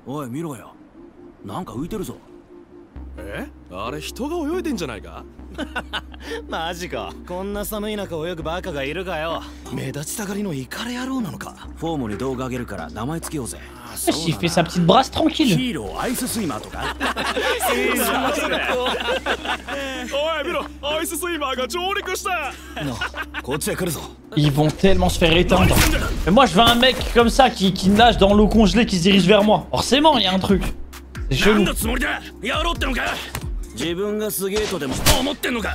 おい見ろよ。なんか浮いてるぞ。え？あれ人が泳いでんじゃないか？マジか。こんな寒い中泳ぐバカがいるかよ。目立ちたがりのイカレ野郎なのか。フォームに動画あげるから名前つけようぜ。Il fait sa petite brasse ヒ tranquille. ーローアイススイマーとか。おい見ろ、アイススイマーが上陸した。こっちへ来るぞ。 Ils vont tellement se faire éteindre. Mais moi je veux un mec comme ça qui nage dans l'eau congelée qui se dirige vers moi. Forcément, il y a un truc. C'est chelou. やろうってのか。自分がすげえとでも思ってんのか。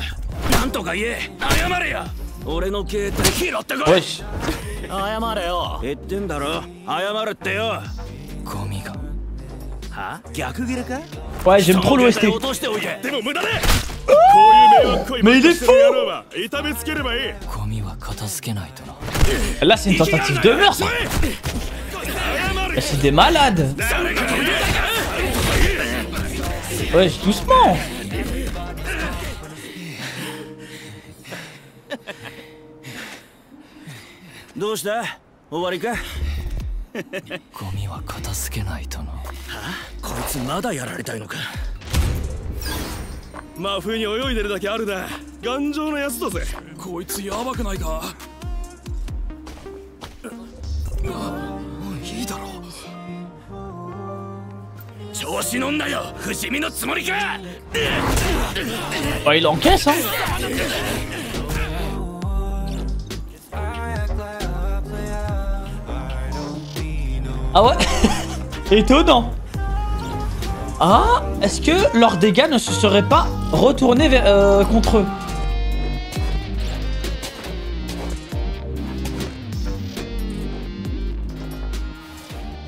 なんとか言え。謝れや。俺の携帯拾ってこい。 Wesh. 謝れよ。言ってんだろ。謝るってよ。ゴミが。は？逆ギレか？ Ouais, j'aime trop l'OST. 落としておいて。でも無駄ね。こういう迷惑行為Mais il est fou! 野郎は痛めつければいい。ゴミは片付けないとな。 Là, c'est une tentative de meurtre. C'est des malades. Wesh, doucement. どうした？終わりか？ゴミは片付けないとな。こいつまだやられたいのか。真冬に泳いでるだけあるな。頑丈なやつだぜ。こいつやばくないか？いいだろう。調子乗んなよ。不死身のつもりか。Oh, il encaisse, hein. Ah ouais. Étonnant. Ah, est-ce que leurs dégâts ne se seraient pas retournés contre eux?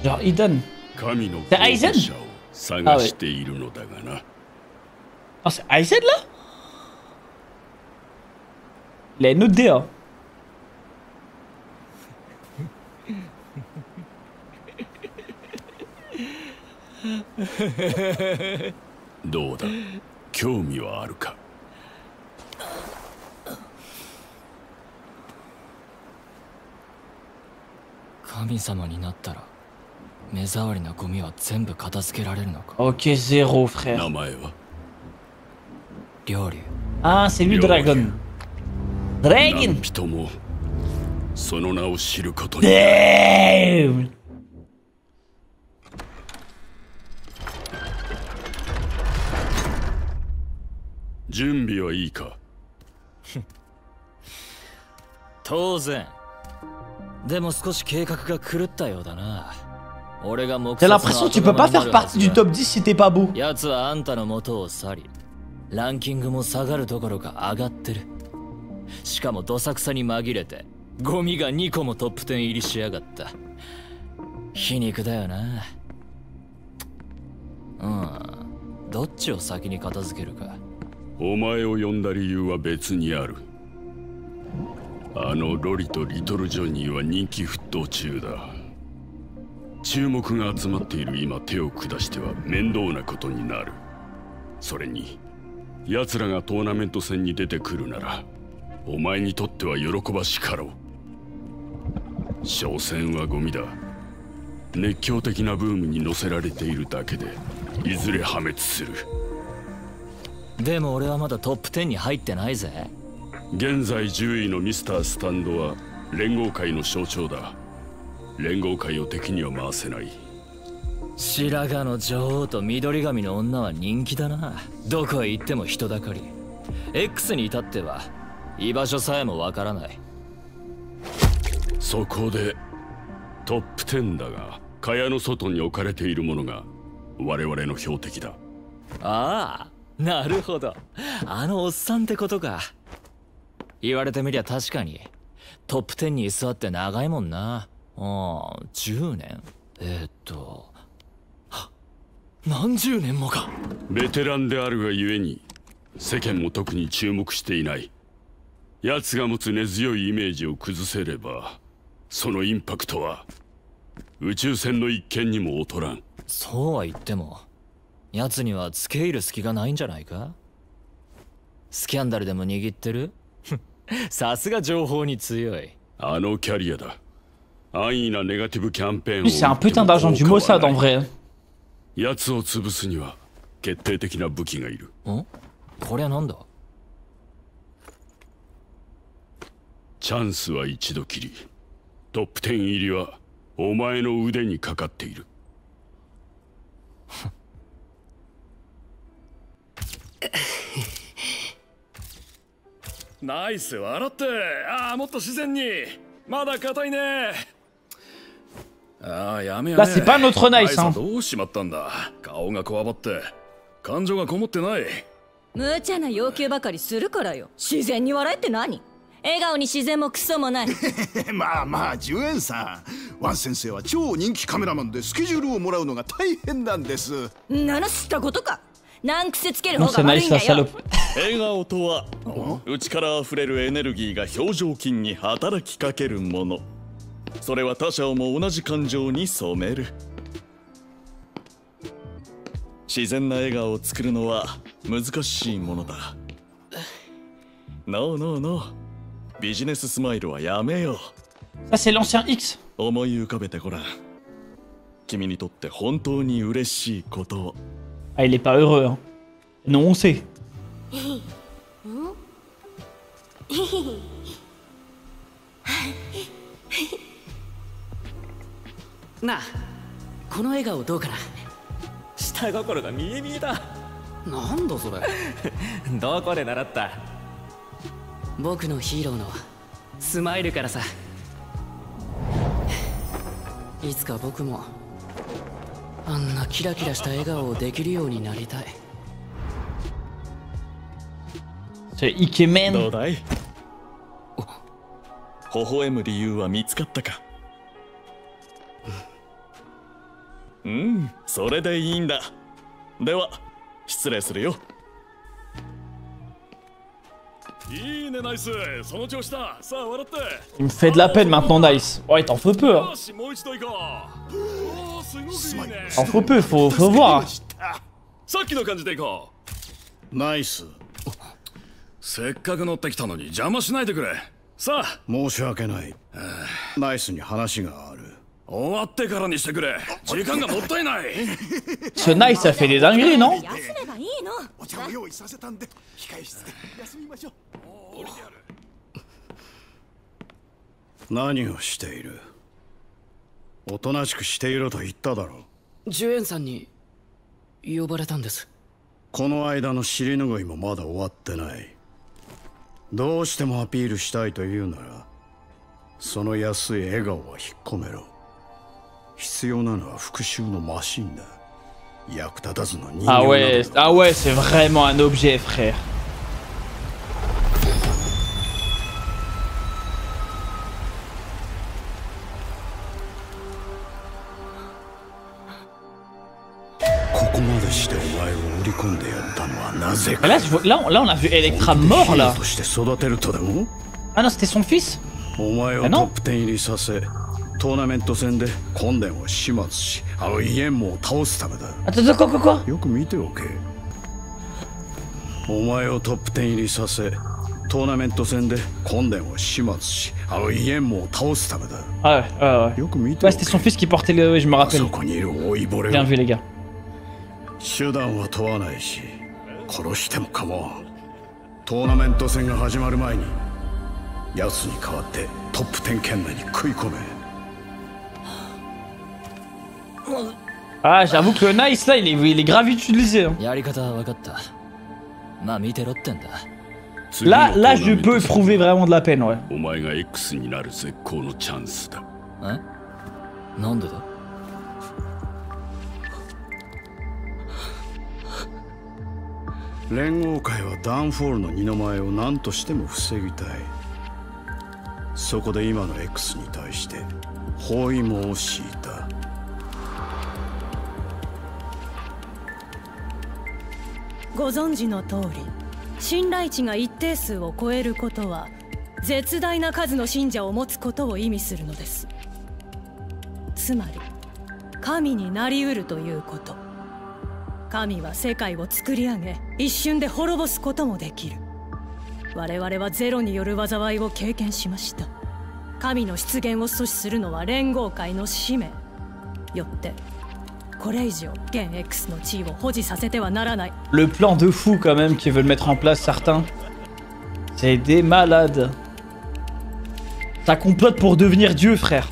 Genre Eden. C'est Aizen? Ah ouais. Oh, c'est Aizen là? Il a une autre DA. どうだ、興味はあるか？神様になったら目障りなゴミは全部片付けられるのか。 Ok, zéro frère. 名前は？料理。 Ah, c'est lui Dragon. Dragon. 何人もその名を知ることに。 Damn. 準備はいいか？当然。でも少し計画が狂ったようだな。俺が目 J'ai l'impression que tu peux pas faire partie du top 10 si t'es pas beau. 奴はあんたの元を去り、ランキングも下がるどころか上がってる。しかもどさくさに紛れてゴミが2個もトップ10入りしやがった。皮肉だよな。どっちを先に片付けるか。お前を呼んだ理由は別にある。あのロリとリトルジョニーは人気沸騰中だ。注目が集まっている今手を下しては面倒なことになる。それに奴らがトーナメント戦に出てくるならお前にとっては喜ばしかろう。所詮はゴミだ。熱狂的なブームに乗せられているだけでいずれ破滅する。でも俺はまだトップ10に入ってないぜ。現在10位のミスタースタンドは連合会の象徴だ。連合会を敵には回せない。白髪の女王と緑髪の女は人気だな。どこへ行っても人だかり。X に至っては居場所さえもわからない。そこでトップ10だが、蚊帳の外に置かれているものが我々の標的だ。ああ、なるほど。あのおっさんってことか。言われてみりゃ確かにトップ10に居座って長いもんな。10年。何十年もか。ベテランであるがゆえに世間も特に注目していない。奴が持つ根強いイメージを崩せればそのインパクトは宇宙船の一件にも劣らん。そうは言っても奴には付け入る隙がないんじゃないか。スキャンダルでも握ってる？さすが情報に強い。あのキャリアだ。安易なネガティブキャンペーンを。Lui, c'est un putain d'agent du Mossad en vrai. 奴を潰すには決定的な武器がいる。ん？これはなんだ？チャンスは一度きり。トップ10入りはお前の腕にかかっている。ナイス、笑って。ああ、もっと自然に。まだ硬いね。ああ、やめやめ。Là, c'est pas notre nice, hein. どうしまったんだ。顔がこわばって感情がこもってない。無茶な要求ばかりするからよ。自然に笑えって何？笑顔に自然もクソもない。まあまあ、10円さん。ワン先生は超人気カメラマンでスケジュールをもらうのが大変なんです。なら知ったことか。難癖つける Non, 方 c'est が悪い nice んだ la よ。 salope. 笑顔とは内から溢れるエネルギーが表情筋に働きかけるもの。それは他者をも同じ感情に染める。自然な笑顔を作るのは難しいものだ。ノーノーノー。ビジネススマイルはやめよう。 Ça, c'est l'ancien X. 思い浮かべてごらん。君にとって本当に嬉しいことを。 Ah, il est pas heureux, hein. Non, on sait. なあ、この笑顔どうかな。下心が見え見えだ。なんだそれ。どこで習った？僕のヒーローのスマイルからさ。いつか僕もあんなキラキラした笑顔をできるようになりたい。 C'est Ikemen. どうだい？微笑む理由は見つかったか？うん、それでいいんだ。では失礼するよ。いいね、ナイス。その調子だ。さあ、笑って。 Il me fait de la peine maintenant, Nice. Ouais, il t'en faut peu, hein. よし、もう一度行こう。おー、すごくいいね。 T'en faut peu, faut voir. さっきの感じで行こナイス。う。せっかく乗ってきたのに邪魔しないでくれ。さあ、申し訳ない。ナイスに話がある。終わってからにしてくれ。時間がもったいない。Ce Nice, ça fait des dingueries, non? 休めばいいの。お茶を用意させたんで、控え室で休みましょう。何をしている？おとなしくしていろと言っただろう。ジュエンさんに呼ばれたんです。この間の尻拭いもまだ終わってない。どうしてもアピールしたいというなら、その安い笑顔は引っ込めろ。必要なのは復讐のマシンだ。役立たずの人形な Ah ど ouais, ah ouais, c'est vraiment un objet, frère. ここまでしてお前を売り込んでやったのはなぜ Mais か。 là, on a vu Electra mort, là. として育てるとでも？ Ah non, c'était son fils? お前をトップ10入りさせ、トーナメント戦で根伝を始末し、あのイエンモを倒すためだ。 Attends, quoi? よく見ておけ。お前をトップ10入りさせ、トーナメント戦で根伝を始末し、あのイエンモを倒すためだ。Ah ouais, ouais. よく見てお Ouais, け。 c'était son fils qui portait le... Oui, je me あ rappelle. そこにいる老いぼれ Bien を vu, les gars. 手段は問わないし、殺しても構わん。トーナメント戦が始まる前に、奴に代わってトップ10圏内に食い込め。 Ah, j'avoue que le Nice, là, il est grave utilisé, hein. やり方は分かった。まあ見てろってんだ。 Là, je peux éprouver vraiment de la peine, ouais. お前が X になる絶好のチャンスだ。え？なんでだ？連合会はダウンフォールの二の舞を何としても防ぎたい。そこで今の X に対して包囲網を敷いた。ご存知の通り、信頼値が一定数を超えることは絶大な数の信者を持つことを意味するのです。つまり神になりうるということ。神は世界を作り上げ、一瞬で滅ぼすこともできる。我々はゼロによる災いを経験しました。神の出現を阻止するのは連合会の使命。よってこれ以上現 X の地位を保持させてはならない。 Le plan de fou quand même qu'ils veulent mettre en place certains. C'est des malades. Ça complote pour devenir Dieu, frère.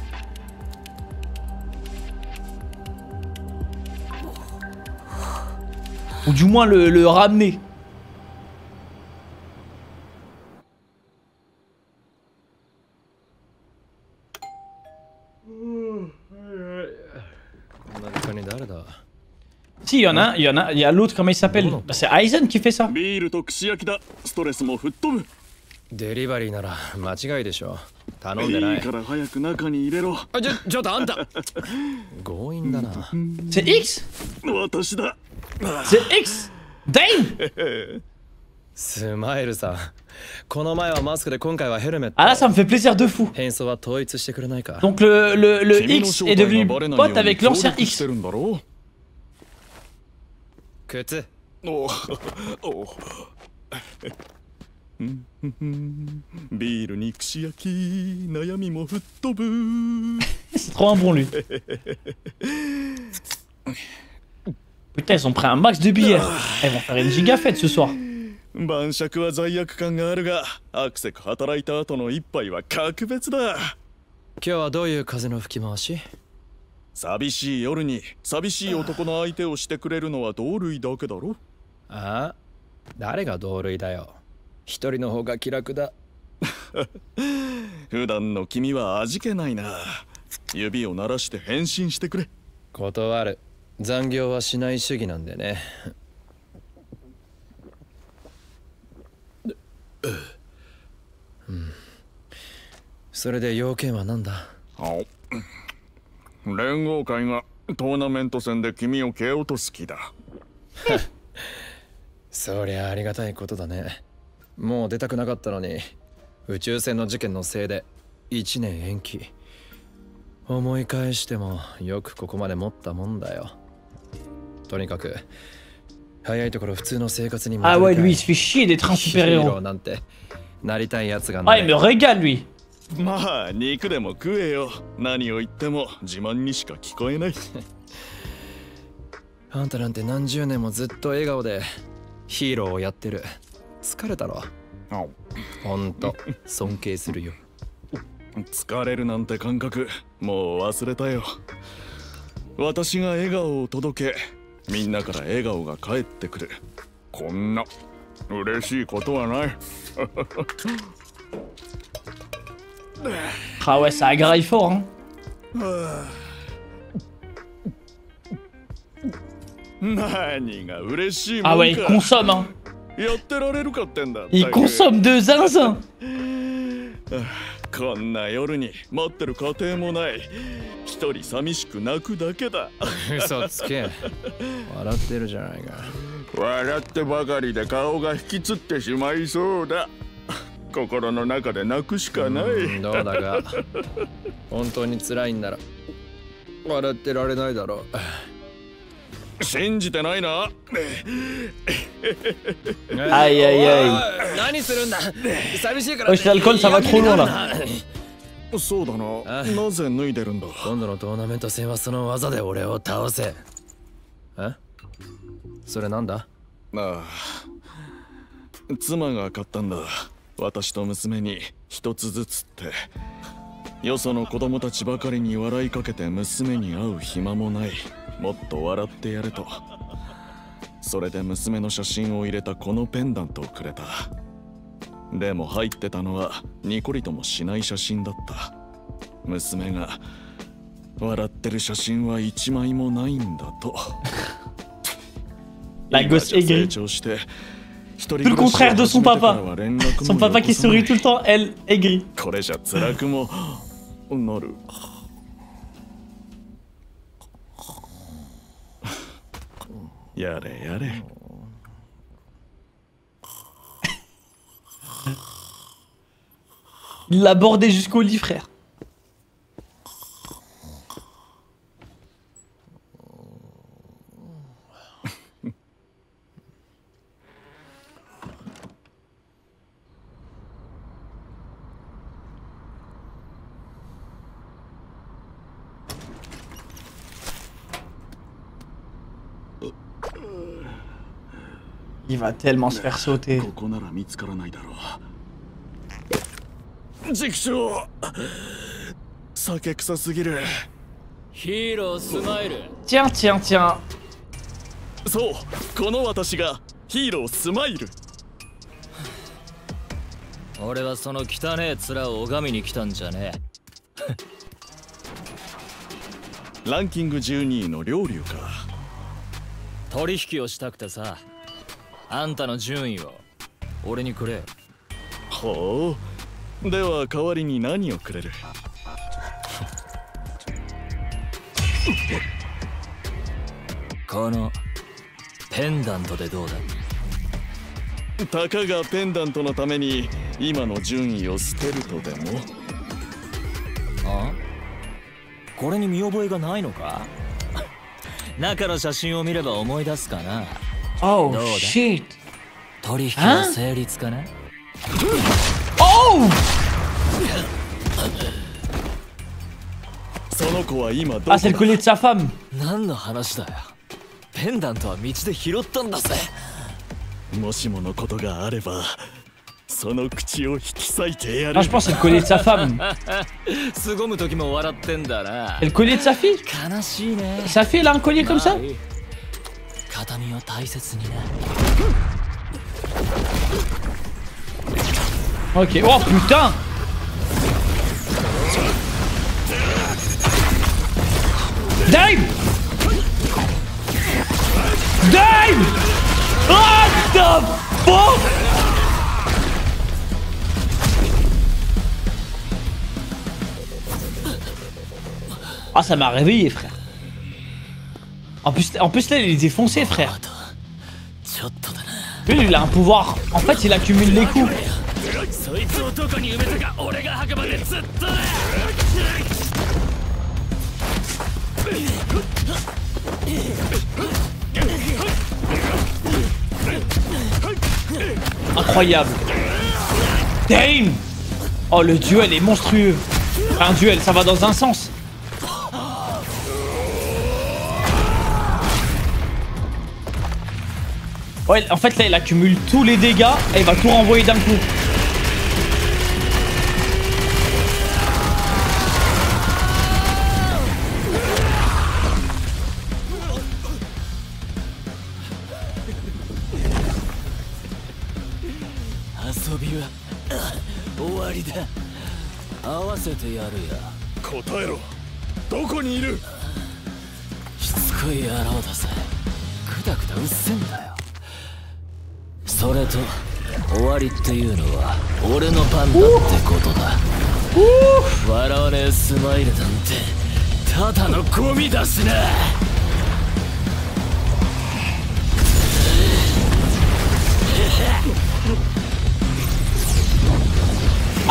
Ou du moins le ramener. Si, il y a l'autre, comment il s'appelle? C'est Aizen qui fait ça. デリバリーなら間違いでしょ。頼んでない。いいから早く中に入れろ。ちょっとあんた。強引だな。C'est X? 私だ。C'est X? Damn! スマイルさん。この前はマスクで今回はヘルメット。Ah là, ça me fait plaisir de fou. 変装は統一してくれないか。Donc le X est devenu pote avec l'ancien X. 靴。ビールに串焼き悩みも吹っ飛ぶ C'est trop un bon lui. Putain, ils ont pris un max de bière. Ils vont faire une giga fête ce soir. 晩酌は罪悪感があるがアクセク働いた後の一杯は格別だ。今日はどういう風の吹き回し？寂しい夜に寂しい男の相手をしてくれるのは同類だけだろ。ああ、誰が同類だよ。一人の方が気楽だ。普段の君は味気ないな。指を鳴らして変身してくれ。断る。残業はしない主義なんでね。それで要件は何だ？連合会がトーナメント戦で君を蹴落とす気だ。そりゃありがたいことだね。もう出たくなかったのに宇宙船の事件のせいで1年延期。思い返してもよくここまで持ったもんだよ。とにかく早いところ普通の生活に戻りたい。 Ah ouais, lui il se fait chier d'être un super héros. なんてなりたいやつがない。Ah, il me régale lui. まあ肉でも食えよ。何を言っても自慢にしか聞こえない。あんたなんて何十年もずっと笑顔でヒーローをやってる。疲れたろ。ほんと尊敬するよ。疲れるなんて感覚もう忘れたよ。私が笑顔を届けみんなから笑顔が返ってくる。こんな嬉しいことはない。Ah ouais, ça agraille fort, hein. 何が嬉しいもんか。 Ah ouais, il consomme, hein. やってられるかってんだ。 Il consomme de zinzin. こんな夜に待ってる家庭もない。一人寂しく泣くだけだ。嘘つけ。笑ってるじゃないか。笑ってばかりで顔が引きつってしまいそうだ。心の中で泣くしかない。どうだが本当に辛いんなら笑ってられないだろう。信じてないな。Aïe aïe aïe. 何するんだ。寂しいから。Wesh, l'alcool ça va trop loin là. そうだな。なぜ脱いでるんだ。今度のトーナメント戦はその技で俺を倒せ。え？それなんだ？ああ、妻が買ったんだ。私と娘に一つずつって。よその子供たちばかりに笑いかけて娘に会う暇もない。もっと笑ってやれと。それで娘の写真を入れたこのペンダントをくれた。でも入ってたのはニコリともしない写真だった。娘が笑ってる写真は一枚もないんだと。La gosse aigrie. Tout le contraire de son papa. Son papa qui sourit tout le temps, elle aigrie. これじゃ辛くもなる。やれやれ。Il l'a bordé jusqu'au lit, frère. Il va tellement se faire sauter. Tiens, tiens, tiens. そうこの私がヒーロースマイル。俺はその汚え面を拝みに来たんじゃねえ。ランキング12位の両流か。取引をしたくてさ、あんたの順位を俺にくれ。ほう、では代わりに何をくれる？このペンダントでどうだ？たかがペンダントのために今の順位を捨てるとでも？あ？これに見覚えがないのか？中の写真を見れば思い出すかな。Oh shit！ 取引は成立かな？ Oh！ その子は今どこ？ Ah, c'est le collier de sa femme。 何の話だよ。ペンダントは道で拾ったんだぜ。もしものことがあれば、その口を引き裂いてやる。 Non, je pense que c'est le collier de sa femme。 凄む時も笑ってんだな。 C'est le collier de sa fille？ 悲しいね。 Sa fille, elle a un collier comme ça？ 形見を大切にな。 Ok, oh putain! Dive! Dive! What the fuck? Ah, ça m'a réveillé, frère. En plus là, il est défoncé, frère. Lui, il a un pouvoir. En fait, il accumule les coups. Incroyable. Damn. Oh, le duel est monstrueux. Un duel, ça va dans un sens. Ouais, en fait là il accumule tous les dégâts et il va tout renvoyer d'un coup.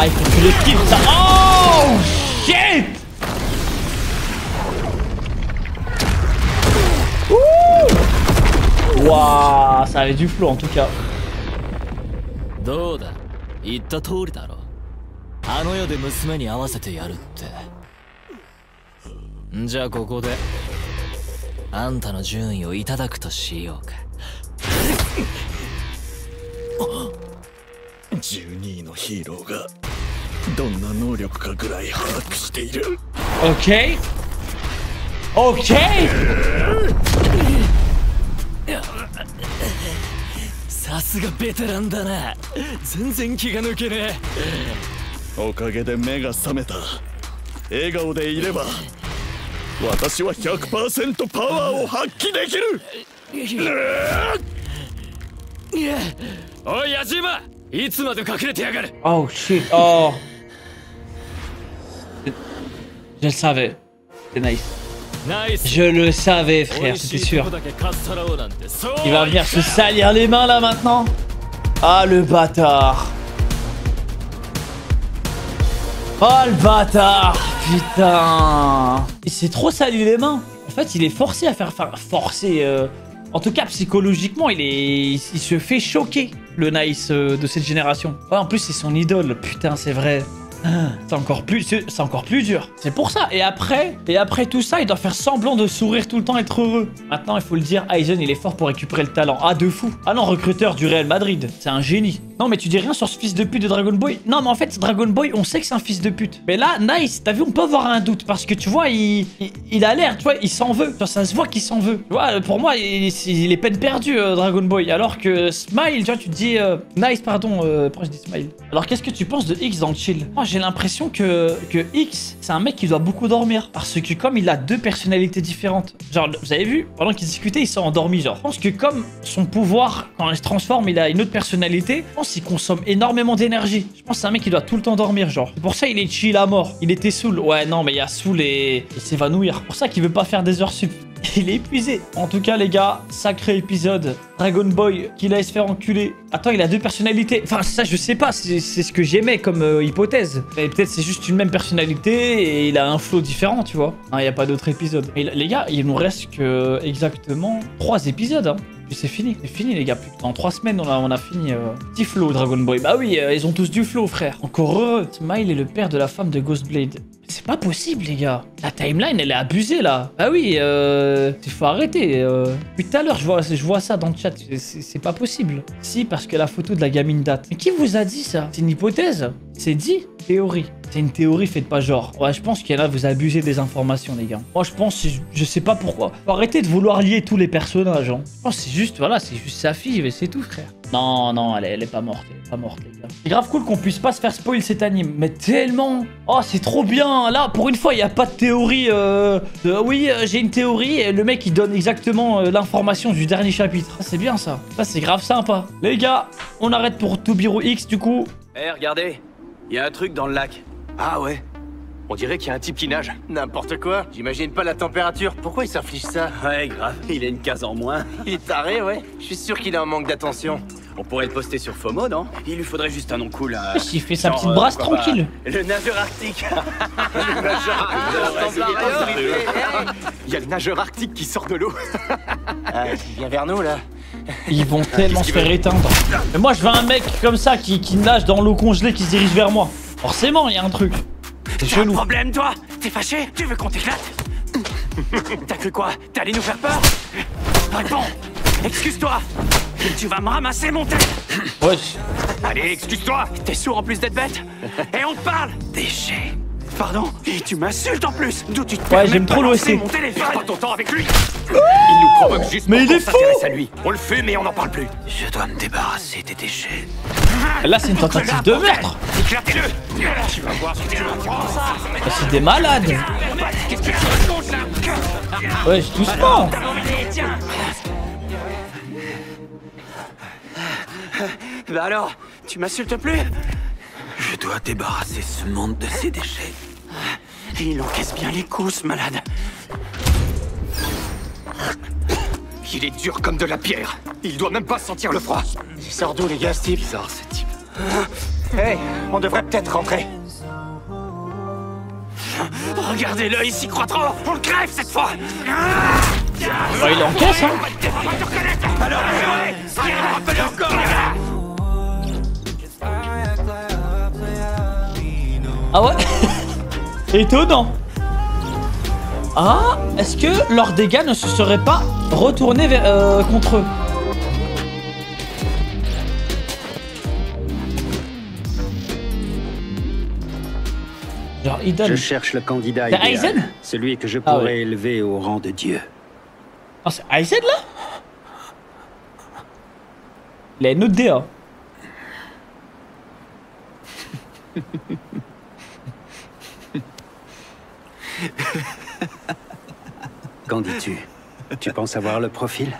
Ah, il faut que tu l'esquives ça. Oh shit. Waouh, ça avait du flow en tout cas. どうだ、言った通りだろ。あの世で娘に会わせてやるって。じゃあここであんたの順位をいただくとしようか。12位のヒーローがどんな能力かぐらい把握している。 OK OK。 さすがベテランだな。全然気が抜けねえ。おかげで目が覚めた。笑顔でいれば私は 100% パワーを発揮できる。おい、矢島、いつまで隠れてやがる。 Oh shit. Oh. Je le savais. C'est nice. Je le savais, frère, c'était sûr. Il va venir se salir les mains là maintenant. Ah, le bâtard. Oh, le bâtard. Putain. Il s'est trop sali les mains. En fait, il est forcé à faire... Enfin, forcé... En tout cas, psychologiquement, il se fait choquer, le Nice de cette génération. Ouais, en plus, c'est son idole. Putain, c'est vrai. C'est encore plus dur. C'est pour ça. Et après tout ça, il doit faire semblant de sourire tout le temps, être heureux. Maintenant, il faut le dire, Aizen, il est fort pour récupérer le talent. Ah, de fou. Ah non, recruteur du Real Madrid. C'est un génie. Non, mais tu dis rien sur ce fils de pute de Dragon Boy. Non, mais en fait, Dragon Boy, on sait que c'est un fils de pute. Mais là, Nice, t'as vu, on peut avoir un doute. Parce que tu vois, il a l'air, tu vois, il s'en veut. Ça se voit qu'il s'en veut. Tu vois, pour moi, il est peine perdue, Dragon Boy. Alors que Smile, tu vois, tu te dis... Nice, pardon, pourquoi je dis Smile? Alors, qu'est-ce que tu penses de X dans le chill? Moi, j'ai l'impression que X, c'est un mec qui doit beaucoup dormir. Parce que comme il a deux personnalités différentes. Genre, vous avez vu, pendant qu'ils discutaient, il s'est endormi, genre. Je pense que comme son pouvoir, quand il se transforme, il a une autre personnalité, je pense qu'il consomme énormément d'énergie. Je pense que c'est un mec qui doit tout le temps dormir, genre. C'est pour ça qu'il est chill à mort. Il était saoul. Ouais, non, mais il y a saoul et s'évanouir. C'est pour ça qu'il veut pas faire des heures sup. Il est épuisé. En tout cas, les gars, sacré épisode. Dragon Boy qui laisse faire enculer. Attends, il a deux personnalités. Enfin, ça, je sais pas. C'est ce que j'aimais comme hypothèse. Et peut-être c'est juste une même personnalité et il a un flow différent, tu vois. Il n'y a pas d'autre épisode. Et les gars, il nous reste que exactement 3 épisodes. Hein. Puis c'est fini. C'est fini, les gars. Dans 3 semaines, on a fini. Petit flow, Dragon Boy. Bah oui, ils ont tous du flow, frère. Encore heureux. Smile est le père de la femme de Ghostblade. C'est pas possible, les gars. La timeline, elle est abusée, là. Ah oui, il faut arrêter. Depuis tout à l'heure, je vois ça dans le chat. C'est pas possible. Si, parce que la photo de la gamine date. Mais qui vous a dit ça? C'est une hypothèse. C'est dit. Théorie. C'est une théorie, faites pas genre. Ouais, je pense qu'il y en a, vous abusez des informations, les gars. Moi, je pense, je sais pas pourquoi. Faut arrêter de vouloir lier tous les personnages, hein. Je pense que c'est juste, voilà, c'est juste sa fille, mais c'est tout, frère. Non, non, elle est pas morte. Elle est pas morte, les gars. C'est grave cool qu'on puisse pas se faire spoil cet anime. Mais tellement. Oh, c'est trop bien. Là, pour une fois, il n'y a pas de théorie oui, j'ai une théorie et le mec, il donne exactement l'information du dernier chapitre. Ça, c'est bien, ça. Ça, c'est grave sympa. Les gars, on arrête pour Tobiro X, du coup. Eh, regardez. Il y a un truc dans le lac. Ah ouais? On dirait qu'il y a un type qui nage. N'importe quoi. J'imagine pas la température. Pourquoi il s'inflige ça? Ouais, grave. Il a une case en moins. Il est taré, ouais. Je suis sûr qu'il a un manque d'attention. On pourrait le poster sur FOMO, non? Il lui faudrait juste un nom cool. Il fait sa petite brasse tranquille. Le nageur arctique. Le nageur Il y a le nageur arctique qui sort de l'eau. Il vient vers nous, là. Ils vont tellement se faire éteindre. Mais moi, je veux un mec comme ça qui nage dans l'eau congelée qui se dirige vers moi. Forcément, il y a un truc. C'est chelou. T'as un problème, toi? T'es fâché? Tu veux qu'on t'éclate? T'as cru quoi? T'allais nous faire peur? Réponds! Excuse-toi! Tu vas me ramasser mon tête! Ouais. Allez, excuse-toi! T'es sourd en plus d'être bête? Et on te parle! Déchet! Pardon? Et tu m'insultes en plus! D'où tu te Ouais, j'aime trop l'OSC. Mon téléphone! Pas ton temps avec lui! Il nous provoque juste mais il est fou! À lui. On le fait, mais on n'en parle plus. Je dois me débarrasser des déchets. Là, c'est une tentative de meurtre! Éclatez-le! Tu vas voir ce que tu vas prendre ça! C'est des malades! Qu'est-ce que tu racontes là? Ouais, je touche pas! Bah alors, tu m'insultes plus? Je dois débarrasser ce monde de ses déchets. Il encaisse bien les coups, ce malade. Il est dur comme de la pierre. Il doit même pas sentir le froid. Il sort d'où, les gars, ce type? Bizarre, ce type. Hey, on devrait peut-être rentrer. Regardez-le, il s'y croit trop. On le crève cette fois. Ouais, il encaisse, hein. Alors, rappelez encore, les gars. Ah ouais. Étonnant. Ah, est-ce que leurs dégâts ne se seraient pas retournés contre eux? Genre, je cherche le candidat idéal, celui que je pourrais élever au rang de Dieu. Oh, c'est Aizen, là? Il a une autre DA. Qu'en dis-tu? Tu penses avoir le profil?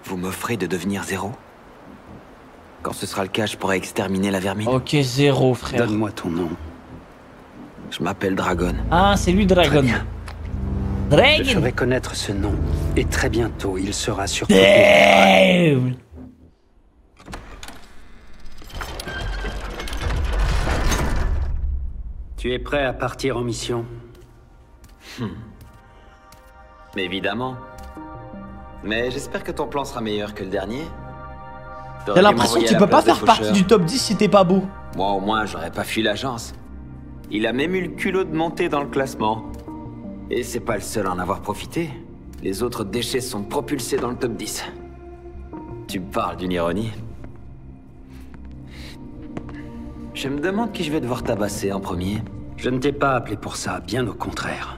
Vous m'offrez de devenir zéro? Quand ce sera le cas, je pourrai exterminer la vermine. Ok, zéro, frère. Donne-moi ton nom. Je m'appelle Dragon. Ah, c'est lui, Dragon. Je ferai connaître ce nom. Et très bientôt, il sera sur Damn. Tu es prêt à partir en mission? Évidemment. Mais j'espère que ton plan sera meilleur que le dernier. T'as l'impression que tu peux pas faire partie du top 10 si t'es pas beau. Moi au moins, j'aurais pas fui l'agence. Il a même eu le culot de monter dans le classement. Et c'est pas le seul à en avoir profité. Les autres déchets sont propulsés dans le top 10. Tu me parles d'une ironie. Je me demande qui je vais devoir tabasser en premier. Je ne t'ai pas appelé pour ça, bien au contraire.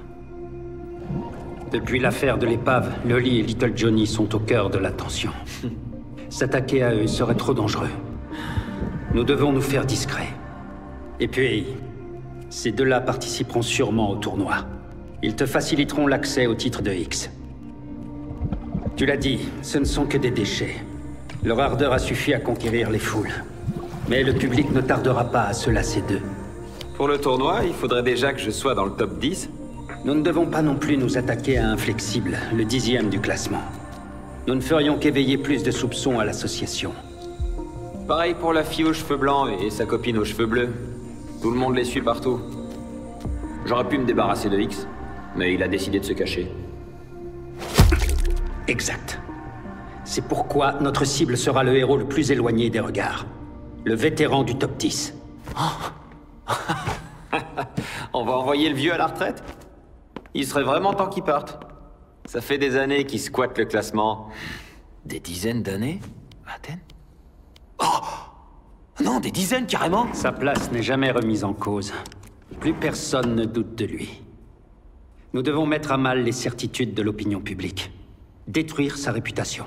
Depuis l'affaire de l'épave, Lolly et Little Johnny sont au cœur de l'attention. S'attaquer à eux serait trop dangereux. Nous devons nous faire discrets. Et puis, ces deux-là participeront sûrement au tournoi. Ils te faciliteront l'accès au titre de X. Tu l'as dit, ce ne sont que des déchets. Leur ardeur a suffi à conquérir les foules. Mais le public ne tardera pas à se lasser d'eux. Pour le tournoi, il faudrait déjà que je sois dans le top 10. Nous ne devons pas non plus nous attaquer à un flexible, le 10e du classement. Nous ne ferions qu'éveiller plus de soupçons à l'association. Pareil pour la fille aux cheveux blancs et sa copine aux cheveux bleus. Tout le monde les suit partout. J'aurais pu me débarrasser de X, mais il a décidé de se cacher. Exact. C'est pourquoi notre cible sera le héros le plus éloigné des regards. Le vétéran du top 10. On va envoyer le vieux à la retraite? Il serait vraiment temps qu'il parte. Ça fait des années qu'il squatte le classement. Des dizaines d'années? Vingtaine? Oh! Non, des dizaines carrément! Sa place n'est jamais remise en cause. Plus personne ne doute de lui. Nous devons mettre à mal les certitudes de l'opinion publique. Détruire sa réputation.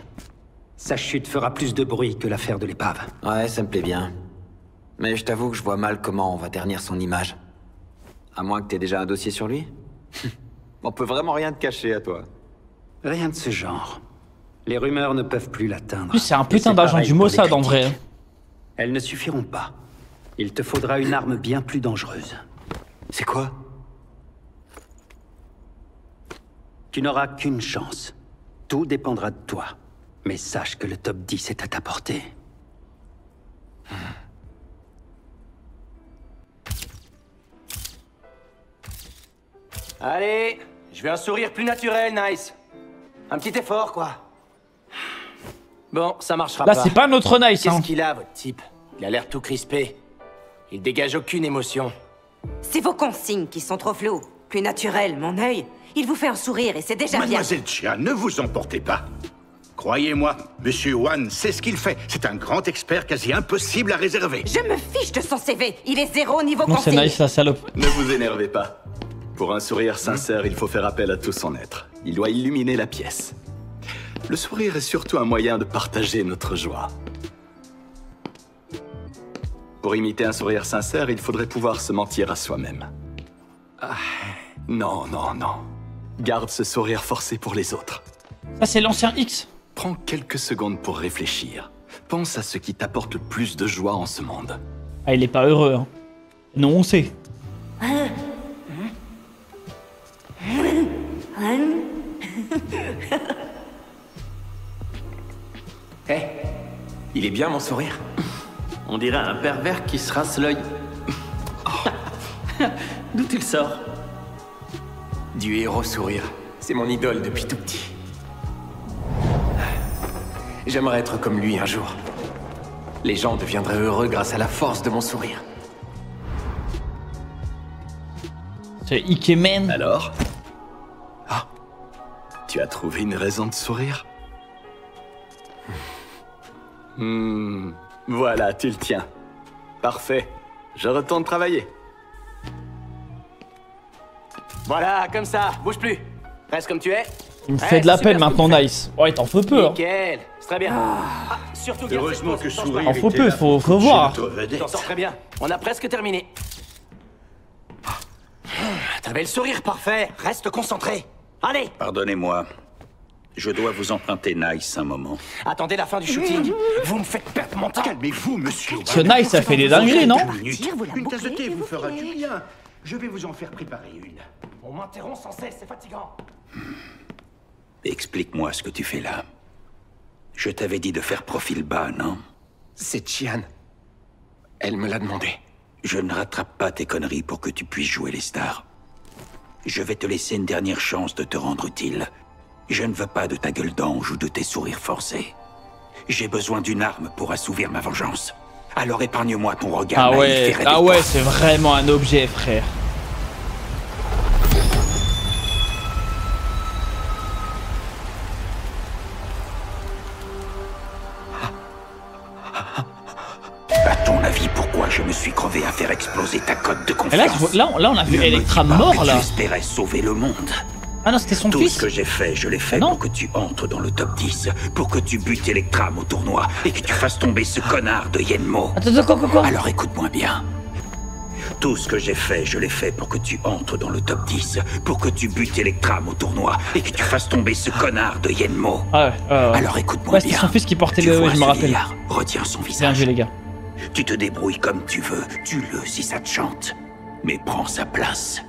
Sa chute fera plus de bruit que l'affaire de l'épave. Ouais, ça me plaît bien. Mais je t'avoue que je vois mal comment on va ternir son image. À moins que t'aies déjà un dossier sur lui. On peut vraiment rien te cacher à toi. Rien de ce genre. Les rumeurs ne peuvent plus l'atteindre. C'est un putain d'agent du Mossad en vrai. Elles ne suffiront pas. Il te faudra une arme bien plus dangereuse. C'est quoi? Tu n'auras qu'une chance. Tout dépendra de toi. Mais sache que le top 10 est à ta portée. Allez, je veux un sourire plus naturel, Nice. Un petit effort, quoi. Bon, ça marchera Là, pas. c'est pas notre Nice, hein. Qu'est-ce qu'il a, votre type? Il a l'air tout crispé. Il dégage aucune émotion. C'est vos consignes qui sont trop floues. Plus naturel, mon œil. Il vous fait un sourire et c'est déjà bien. Mademoiselle Chia, ne vous emportez pas. Croyez-moi, Monsieur Wan sait ce qu'il fait. C'est un grand expert quasi impossible à réserver. Je me fiche de son CV. Il est 0 niveau Non, c'est consigne. Nice, la salope. Ne vous énervez pas. Pour un sourire sincère, il faut faire appel à tout son être. Il doit illuminer la pièce. Le sourire est surtout un moyen de partager notre joie. Pour imiter un sourire sincère, il faudrait pouvoir se mentir à soi-même. Ah, non, non, non. Garde ce sourire forcé pour les autres. Ça, c'est l'ancien X. Prends quelques secondes pour réfléchir. Pense à ce qui t'apporte le plus de joie en ce monde. Ah, il est pas heureux, hein. Non, on sait. Hé, il est bien mon sourire. On dirait un pervers qui se rince l'œil. D'où tu le sors? Du héros sourire. C'est mon idole depuis tout petit. J'aimerais être comme lui un jour. Les gens deviendraient heureux grâce à la force de mon sourire. C'est Ikemen. Alors? Ah, tu as trouvé une raison de sourire? Voilà, tu le tiens. Parfait. Je retourne travailler. Voilà, comme ça, bouge plus. Reste comme tu es. Il me fait de la peine maintenant, Nice. Oh, il t'en faut peu, hein. Nickel, c'est très bien. Ah, surtout garde Heureusement cette que pose, sourire En faut était peu, là faut pour voir. coacher notre vedette. t'en sors très bien. On a presque terminé. T'avais le sourire parfait. Reste concentré. Allez. Pardonnez-moi. Je dois vous emprunter Nice un moment. Attendez la fin du shooting. Vous me faites perdre mon temps. Calmez-vous, monsieur. Ce Nice, ça fait des dingueries, non? Une tasse de thé vous fera du bien. Je vais vous en faire préparer une. On m'interrompt sans cesse, c'est fatigant. Explique-moi ce que tu fais là. Je t'avais dit de faire profil bas, non? C'est Chian. Elle me l'a demandé. Je ne rattrape pas tes conneries pour que tu puisses jouer les stars. Je vais te laisser une dernière chance de te rendre utile. Je ne veux pas de ta gueule d'ange ou de tes sourires forcés. J'ai besoin d'une arme pour assouvir ma vengeance. Alors épargne-moi ton regard. Ah naïf et ouais, réducteur. c'est vraiment un objet, frère. À ton avis, pourquoi je me suis crevé à faire exploser ta cote de Et là, confiance? là, on a vu Ne me Electra dis pas mort que là. Tu espérais sauver le monde. Ah non, c'était son Tout fils. ce que j'ai fait, je l'ai fait pour que tu entres dans le top 10, pour que tu butes Electram au tournoi et que tu fasses tomber ce connard de Yenmo. Attends, quoi? Alors écoute-moi bien. Tout ce que j'ai fait, je l'ai fait pour que tu entres dans le top 10, pour que tu butes Electram au tournoi et que tu fasses tomber ce connard de Yenmo. Ah ouais, Alors écoute-moi c'était bien. son fils qui portait Tu le. vois Je me ce rappelle. vieillard, retiens son visage. Bien joué, les gars. Tu te débrouilles comme tu veux, tue-le si ça te chante. Mais prends sa place.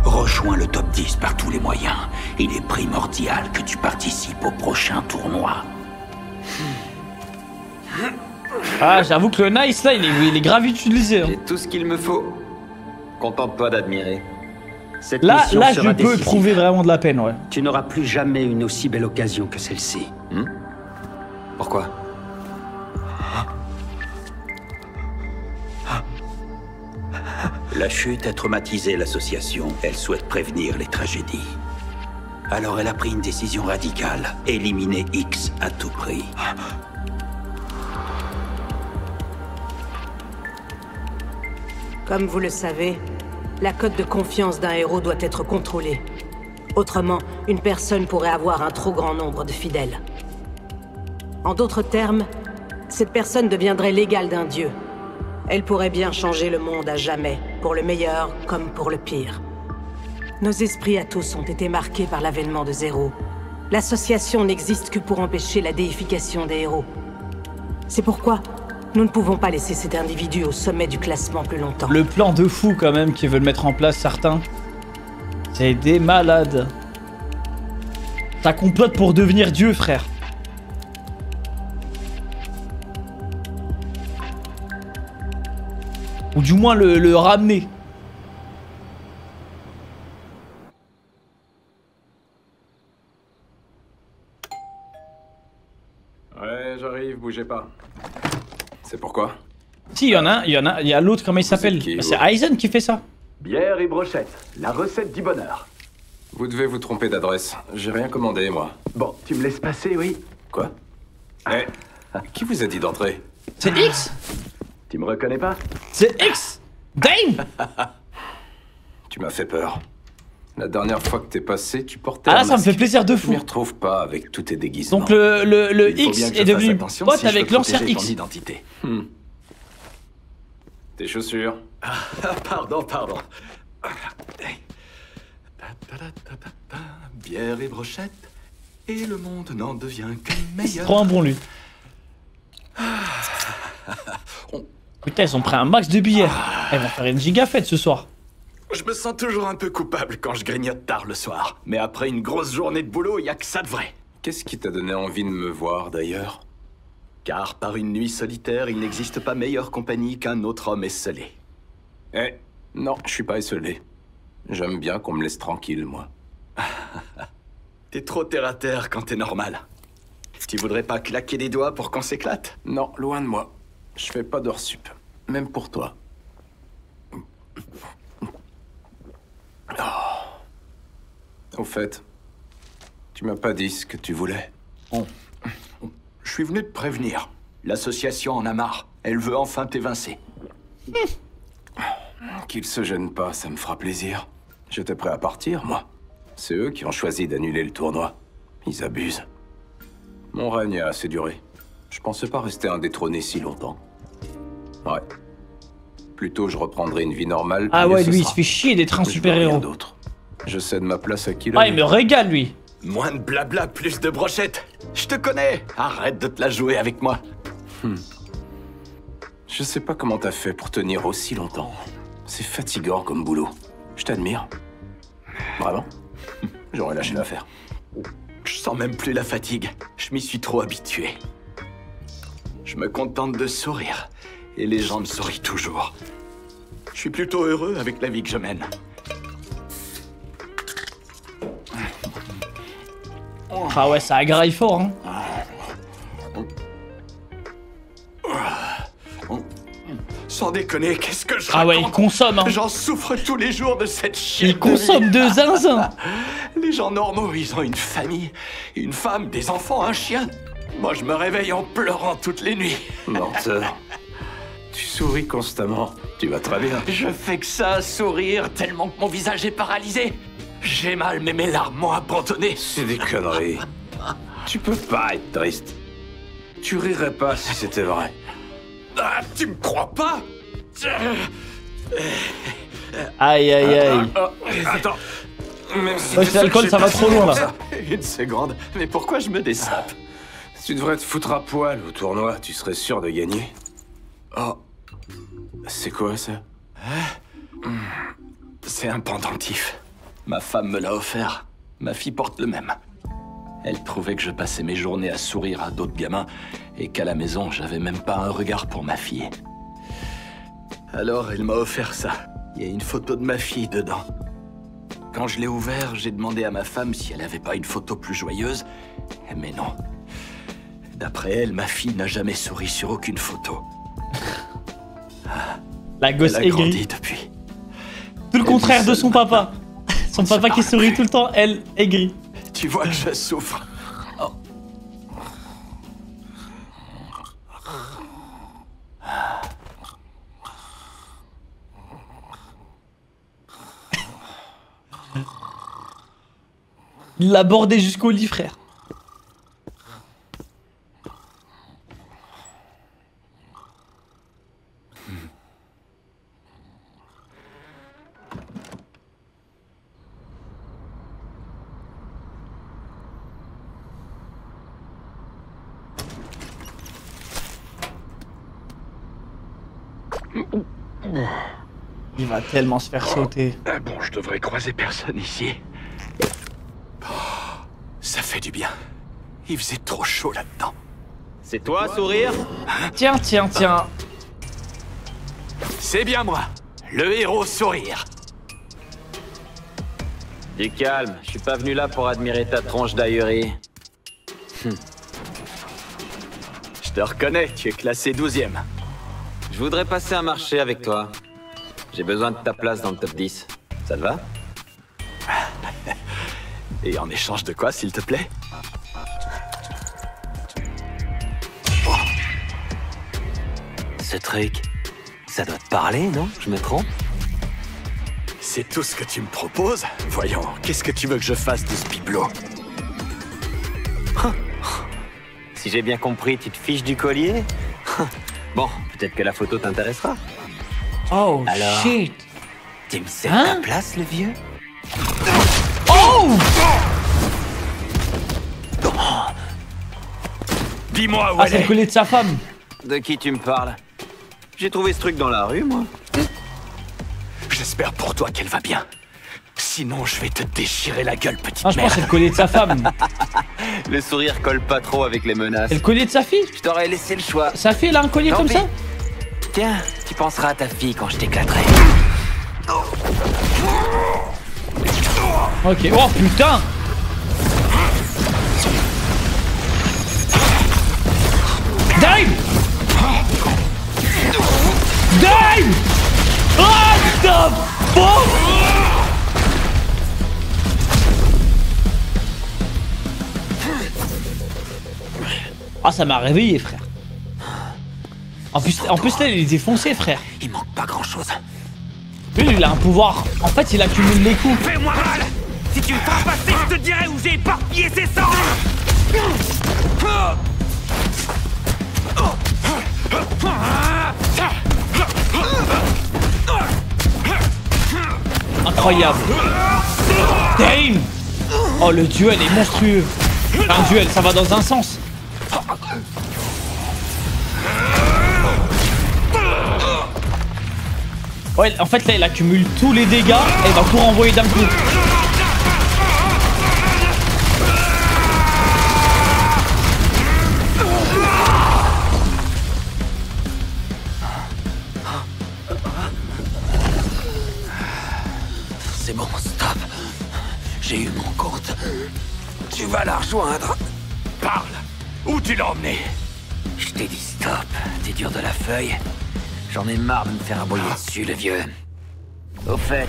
Rejoins le top 10 par tous les moyens. Il est primordial que tu participes au prochain tournoi. Ah, j'avoue que le nice là, il est grave utilisé. Hein. J'ai tout ce qu'il me faut. Contente-toi d'admirer. Cette Là, mission je sera peux décisive. éprouver vraiment de la peine, ouais. Tu n'auras plus jamais une aussi belle occasion que celle-ci. Pourquoi? La chute a traumatisé l'association. Elle souhaite prévenir les tragédies. Alors elle a pris une décision radicale. Éliminer X à tout prix. Comme vous le savez, la cote de confiance d'un héros doit être contrôlée. Autrement, une personne pourrait avoir un trop grand nombre de fidèles. En d'autres termes, cette personne deviendrait l'égale d'un dieu. Elle pourrait bien changer le monde à jamais, pour le meilleur comme pour le pire. Nos esprits à tous ont été marqués par l'avènement de Zéro. L'association n'existe que pour empêcher la déification des héros. C'est pourquoi nous ne pouvons pas laisser cet individu au sommet du classement plus longtemps. Le plan de fou quand même qu'ils veulent mettre en place certains. C'est des malades. Ça complote pour devenir Dieu, frère. Ou du moins le ramener. Ouais, j'arrive, bougez pas. C'est pourquoi? Si, il y a l'autre, comment il s'appelle? C'est Aizen qui fait ça. Bière et brochette, la recette du bonheur. Vous devez vous tromper d'adresse. J'ai rien commandé, moi. Bon, tu me laisses passer, oui? Quoi? Eh, qui vous a dit d'entrer? C'est X? Tu me reconnais pas? C'est X! Dame! Tu m'as fait peur. La dernière fois que t'es passé, tu portais Ah là, un ça me masque. fait plaisir de fou. Je m'y retrouve pas avec tous tes déguisements. Donc le Il faut X bien que est je fasse devenu attention pote si je veux avec l'ancien protéger ton X. identité. Tes chaussures. Pardon. Bière et brochette, et le monde n'en devient que C'est meilleur. trop un bon lui. Putain, ils ont pris un max de billets. Elle va faire une giga fête ce soir. Je me sens toujours un peu coupable quand je grignote tard le soir. Mais après une grosse journée de boulot, il y a que ça de vrai. Qu'est-ce qui t'a donné envie de me voir d'ailleurs? Car par une nuit solitaire, il n'existe pas meilleure compagnie qu'un autre homme esselé. Eh, non, je suis pas esselé. J'aime bien qu'on me laisse tranquille, moi. T'es trop terre à terre quand t'es normal. Tu voudrais pas claquer des doigts pour qu'on s'éclate? Non, loin de moi. Je fais pas d'heures sup. Même pour toi. Au fait, tu m'as pas dit ce que tu voulais. Je suis venu te prévenir. L'association en a marre. Elle veut enfin t'évincer. Qu'ils se gênent pas, ça me fera plaisir. J'étais prêt à partir, moi. C'est eux qui ont choisi d'annuler le tournoi. Ils abusent. Mon règne a assez duré. Je pensais pas rester indétrôné si longtemps. Ouais. Plutôt je reprendrai une vie normale. Ah puis ouais, ce lui, il sera. se fait chier d'être un Je veux super-héros. rien d'autre. Je cède ma place à qui Ah, il me régale, lui. Moins de blabla, plus de brochettes. Je te connais. Arrête de te la jouer avec moi. Je sais pas comment t'as fait pour tenir aussi longtemps. C'est fatigant comme boulot. Je t'admire. Vraiment. J'aurais lâché l'affaire. Je sens même plus la fatigue. Je m'y suis trop habitué. Je me contente de sourire. Et les gens me sourient toujours. Je suis plutôt heureux avec la vie que je mène. Ah ouais, ça agraille fort, hein. Sans déconner, qu'est-ce que je Ah ouais, raconte? il consomme, hein. J'en souffre tous les jours de cette chienne. Il consomme de zinzin. Les gens normaux, ils ont une famille, une femme, des enfants, un chien. Moi, je me réveille en pleurant toutes les nuits. Menteur. Tu souris constamment. Tu vas très bien. Je fais que ça, sourire, tellement que mon visage est paralysé. J'ai mal, mais mes larmes m'ont abandonné. C'est des conneries. Tu peux pas être triste. Tu rirais pas si c'était vrai. Ah, tu me crois pas? Aïe, aïe, aïe. Attends. Même si Ouais, c'est l'alcool, ça va trop loin, là. Une seconde. Mais pourquoi je me dessape? Tu devrais te foutre à poil au tournoi, tu serais sûr de gagner. Oh. C'est quoi ça? C'est un pendentif. Ma femme me l'a offert. Ma fille porte le même. Elle trouvait que je passais mes journées à sourire à d'autres gamins et qu'à la maison, j'avais même pas un regard pour ma fille. Alors, elle m'a offert ça. Il y a une photo de ma fille dedans. Quand je l'ai ouvert, j'ai demandé à ma femme si elle avait pas une photo plus joyeuse. Mais non. D'après elle, ma fille n'a jamais souri sur aucune photo. La gosse elle a grandi aigrie. depuis. Tout le contraire de son papa. Son papa qui sourit tout le temps, elle aigrie. Tu vois que je souffre. Oh. Il l'a bordé jusqu'au lit, frère. Il va tellement se faire sauter. Bon, je devrais croiser personne ici. Oh, ça fait du bien. Il faisait trop chaud là-dedans. C'est toi, sourire? Tiens, tiens, tiens. C'est bien moi, le héros sourire. Du calme, je suis pas venu là pour admirer ta tronche d'aillerie. Je te reconnais, tu es classé 12e. Je voudrais passer un marché avec toi. J'ai besoin de ta place dans le top 10. Ça te va? Et en échange de quoi, s'il te plaît? Ce truc, ça doit te parler, non? Je me trompe? C'est tout ce que tu me proposes? Voyons, qu'est-ce que tu veux que je fasse de ce bibelot? Si j'ai bien compris, tu te fiches du collier? Bon, peut-être que la photo t'intéressera. Oh, alors, shit. Tu me cèdes ta place, le vieux? Oh! Dis-moi où Ah, c'est le collier de sa femme. De qui tu me parles? J'ai trouvé ce truc dans la rue, moi. J'espère pour toi qu'elle va bien. Sinon, je vais te déchirer la gueule, petite Ah, je pense merde. que c'est le collier de sa femme. Le sourire colle pas trop avec les menaces. C'est le collier de sa fille? Je t'aurais laissé le choix. Sa fille, elle a un collier Tant comme pis. ça? Tiens, tu penseras à ta fille quand je t'éclaterai. Ok, oh putain! Dive! Dive! What the fuck? Ah, ça m'a réveillé, frère. En plus là, il est défoncé, frère. Il manque pas grand-chose. Lui, il a un pouvoir. En fait, il accumule les coups. Fais-moi mal! Si tu me fais passer, je te dirai où j'ai éparpillé ces sangs! Incroyable. Damn! Oh, le duel est monstrueux. Un duel, ça va dans un sens. Ouais, en fait, là, il accumule tous les dégâts et il va tout renvoyer d'un coup. C'est bon, stop. J'ai eu mon compte. Tu vas la rejoindre. Parle. Où tu l'as emmené? Je t'ai dit stop. T'es dur de la feuille. J'en ai marre de me faire aboyer dessus, le vieux. Au fait,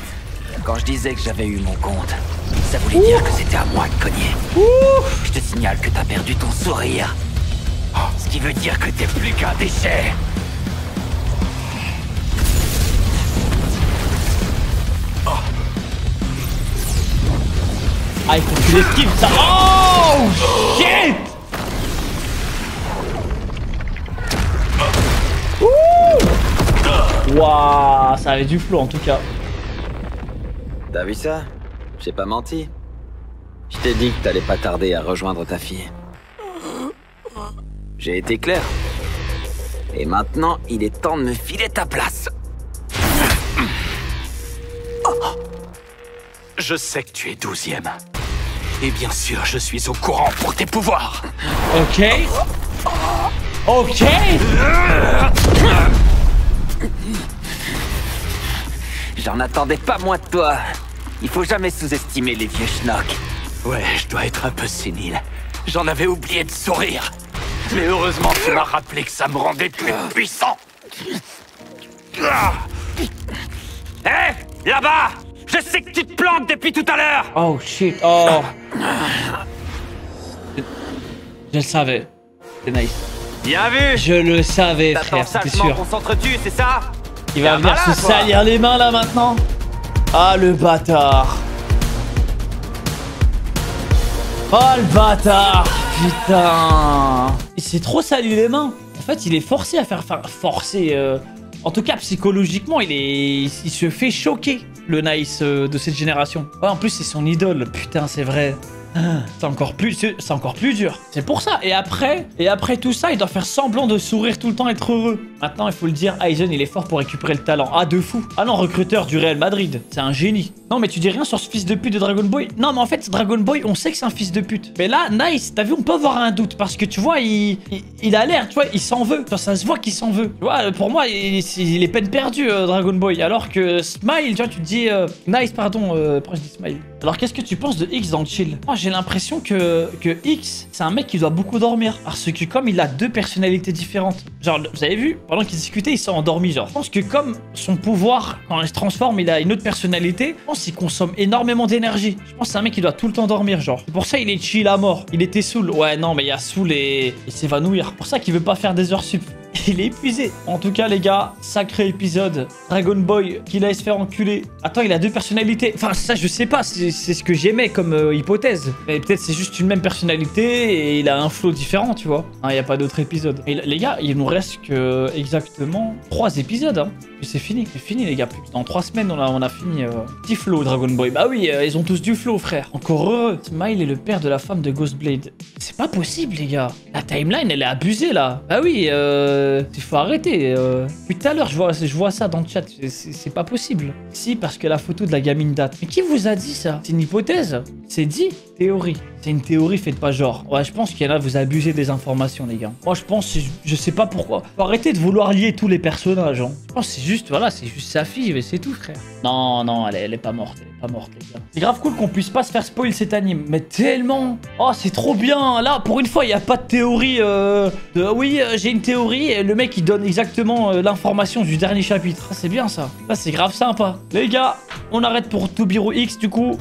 quand je disais que j'avais eu mon compte, ça voulait dire que c'était à moi de cogner. Je te signale que t'as perdu ton sourire. Ce qui veut dire que t'es plus qu'un déchet. Ah, il faut que tu l'esquives ça. Oh shit. Waouh, ça avait du flow en tout cas. T'as vu ça? J'ai pas menti. Je t'ai dit que t'allais pas tarder à rejoindre ta fille. J'ai été clair. Et maintenant, il est temps de me filer ta place. Je sais que tu es 12e. Et bien sûr, je suis au courant pour tes pouvoirs. Ok. Ok. J'en attendais pas moins de toi. Il faut jamais sous-estimer les vieux schnocks. Ouais, je dois être un peu sénile. J'en avais oublié de sourire. Mais heureusement, tu m'as rappelé que ça me rendait plus puissant. Hé, là-bas! Je sais que tu te plantes depuis tout à l'heure! Oh shit, oh. Je le savais. C'est nice. Bien vu! Je le savais, frère, c'était sûr. On s'entretue, c'est ça? Il va venir se salir les mains là maintenant. Ah le bâtard. Oh le bâtard. Putain. Il s'est trop sali les mains. En fait, il est forcé à faire... Enfin, forcé... En tout cas, psychologiquement, il se fait choquer, le Nice de cette génération. Ouais, en plus, c'est son idole. Putain, c'est vrai. C'est encore plus dur. C'est pour ça. Et après tout ça, il doit faire semblant de sourire tout le temps, être heureux. Maintenant, il faut le dire, Aizen, il est fort pour récupérer le talent. Ah, de fou. Ah non, recruteur du Real Madrid. C'est un génie. Non, mais tu dis rien sur ce fils de pute de Dragon Boy. Non, mais en fait, Dragon Boy, on sait que c'est un fils de pute. Mais là, Nice, t'as vu, on peut avoir un doute. Parce que tu vois, il a l'air, tu vois, il s'en veut. Enfin, ça se voit qu'il s'en veut. Tu vois, pour moi, il est peine perdue, Dragon Boy. Alors que Smile, tu vois, tu te dis... Nice, pardon, pourquoi je dis Smile? Alors, qu'est-ce que tu penses de X dans le chill? Moi, j'ai l'impression que X, c'est un mec qui doit beaucoup dormir. Parce que comme il a deux personnalités différentes. Genre, vous avez vu, pendant qu'ils discutaient, il s'est endormi. Genre, je pense que comme son pouvoir, quand il se transforme, il a une autre personnalité, je pense qu'il consomme énormément d'énergie. Je pense que c'est un mec qui doit tout le temps dormir, genre. C'est pour ça il est chill à mort. Il était saoul. Ouais, non, mais il y a saoul et s'évanouir. C'est pour ça qu'il veut pas faire des heures sup. Il est épuisé. En tout cas, les gars, sacré épisode. Dragon Boy qui laisse faire enculer. Attends, il a deux personnalités. Enfin, ça, je sais pas. C'est ce que j'aimais comme hypothèse. Mais peut-être c'est juste une même personnalité et il a un flow différent, tu vois. Il n'y a pas d'autre épisode. Et les gars, il nous reste que exactement 3 épisodes. Hein. Puis c'est fini. C'est fini, les gars. Dans 3 semaines, on a fini. Petit flow, Dragon Boy. Bah oui, ils ont tous du flow, frère. Encore heureux. Smile est le père de la femme de Ghostblade. C'est pas possible, les gars. La timeline, elle est abusée, là. Bah oui, il faut arrêter. Depuis tout à l'heure, je vois ça dans le chat. C'est pas possible. Si, parce que la photo de la gamine date. Mais qui vous a dit ça? C'est une hypothèse. C'est dit. Théorie. C'est une théorie, faites pas genre. Ouais, je pense qu'il y en a, vous abusez des informations, les gars. Moi, je pense, je sais pas pourquoi. Faut arrêter de vouloir lier tous les personnages. Hein. Je pense que c'est juste, voilà, c'est juste sa fille, mais c'est tout, frère. Non, non, elle est pas morte. Elle est pas morte, les gars. C'est grave cool qu'on puisse pas se faire spoil cet anime. Mais tellement. Oh, c'est trop bien. Là, pour une fois, il n'y a pas de théorie oui, j'ai une théorie et le mec, il donne exactement l'information du dernier chapitre. Ça, c'est bien, ça. Ça, c'est grave sympa. Les gars, on arrête pour Tobiro X, du coup.